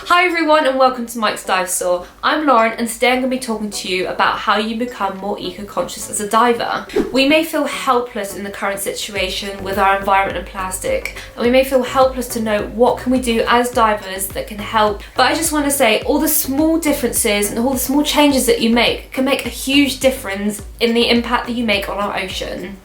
Hi everyone and welcome to Mike's Dive Store. I'm Lauren and today I'm going to be talking to you about how you become more eco-conscious as a diver. We may feel helpless in the current situation with our environment and plastic, and we may feel helpless to know what can we do as divers that can help. But I just want to say all the small differences and all the small changes that you make can make a huge difference in the impact that you make on our ocean.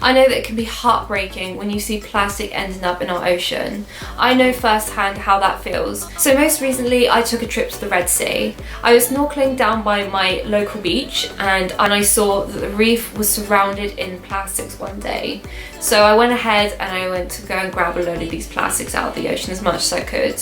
I know that it can be heartbreaking when you see plastic ending up in our ocean. I know firsthand how that feels. So most recently I took a trip to the Red Sea. I was snorkeling down by my local beach and I saw that the reef was surrounded in plastics one day. So I went ahead and I went to go and grab a load of these plastics out of the ocean as much as I could.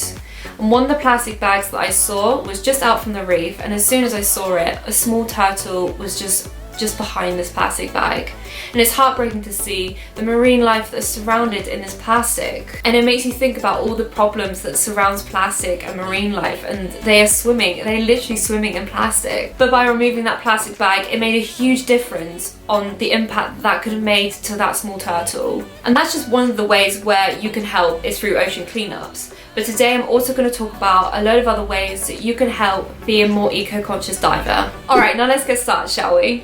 And one of the plastic bags that I saw was just out from the reef, and as soon as I saw it, a small turtle was just behind this plastic bag. And it's heartbreaking to see the marine life that's surrounded in this plastic. And it makes you think about all the problems that surrounds plastic and marine life, and they're literally swimming in plastic. But by removing that plastic bag, it made a huge difference on the impact that could have made to that small turtle. And that's just one of the ways where you can help is through ocean cleanups. But today I'm also going to talk about a load of other ways that you can help be a more eco-conscious diver. Alright, now let's get started, shall we?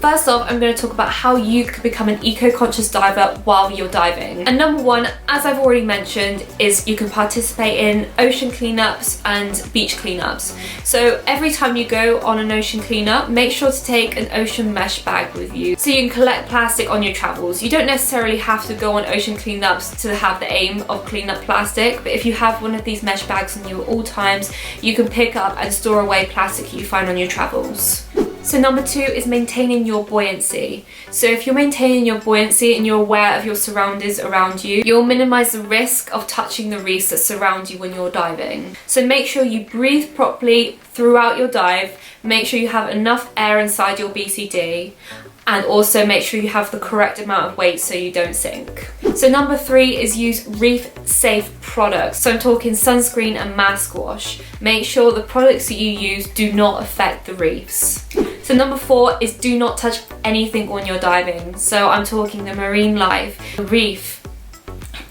First off, I'm going to talk about how you can become an eco-conscious diver while you're diving. And number one, as I've already mentioned, is you can participate in ocean cleanups and beach cleanups. So every time you go on an ocean cleanup, make sure to take an ocean mesh bag with you so you can collect plastic on your travels. You don't necessarily have to go on ocean cleanups to have the aim of cleaning up plastic, but if you have one of these mesh bags on you at all times, you can pick up and store away plastic you find on your travels. So number two is maintaining your buoyancy. So if you're maintaining your buoyancy and you're aware of your surroundings around you, you'll minimize the risk of touching the reefs that surround you when you're diving. So make sure you breathe properly throughout your dive, make sure you have enough air inside your BCD, and also make sure you have the correct amount of weight so you don't sink. So number three is use reef safe products. So I'm talking sunscreen and mask wash. Make sure the products that you use do not affect the reefs. So number four is do not touch anything when you're diving. So I'm talking the marine life, the reef,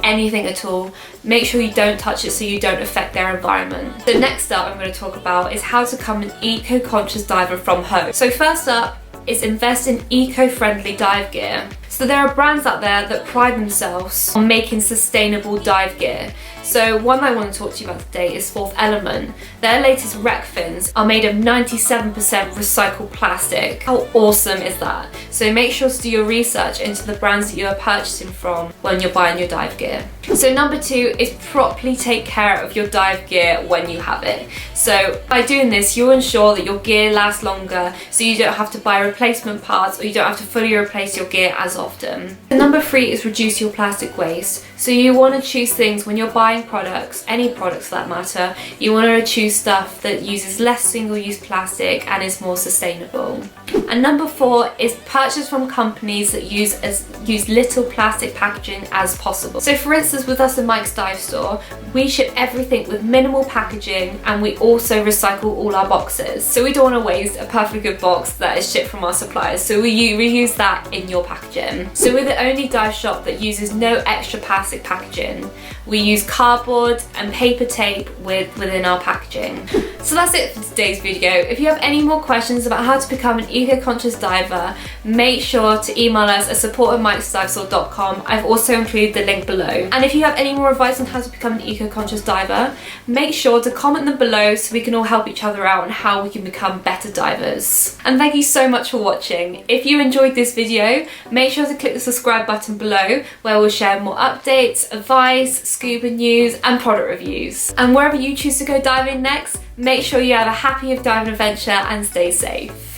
anything at all. Make sure you don't touch it so you don't affect their environment. The next up I'm going to talk about is how to become an eco-conscious diver from home. So first up is invest in eco-friendly dive gear. So there are brands out there that pride themselves on making sustainable dive gear. So one I want to talk to you about today is Fourth Element. Their latest rec fins are made of 97% recycled plastic. How awesome is that? So make sure to do your research into the brands that you are purchasing from when you're buying your dive gear. So number two is properly take care of your dive gear when you have it. So by doing this, you'll ensure that your gear lasts longer, so you don't have to buy replacement parts or you don't have to fully replace your gear as often. And number three is reduce your plastic waste. So you want to choose things when you're buying products, any products for that matter, you want to choose stuff that uses less single-use plastic and is more sustainable. And number four is purchase from companies that use little plastic packaging as possible. So for instance, with us in Mike's Dive Store, we ship everything with minimal packaging and we also recycle all our boxes. So we don't want to waste a perfectly good box that is shipped from our suppliers, so we reuse that in your packaging. So we're the only dive shop that uses no extra plastic packaging. We use cardboard and paper tape within our packaging. So that's it for today's video. If you have any more questions about how to become an eco-conscious diver, make sure to email us at support@mikesdivestore.com. I've also included the link below. And if you have any more advice on how to become an eco-conscious diver, make sure to comment them below so we can all help each other out on how we can become better divers. And thank you so much for watching. If you enjoyed this video, make sure to click the subscribe button below where we'll share more updates, advice, scuba news and product reviews. And wherever you choose to go diving next, make sure you have a happy diving adventure and stay safe.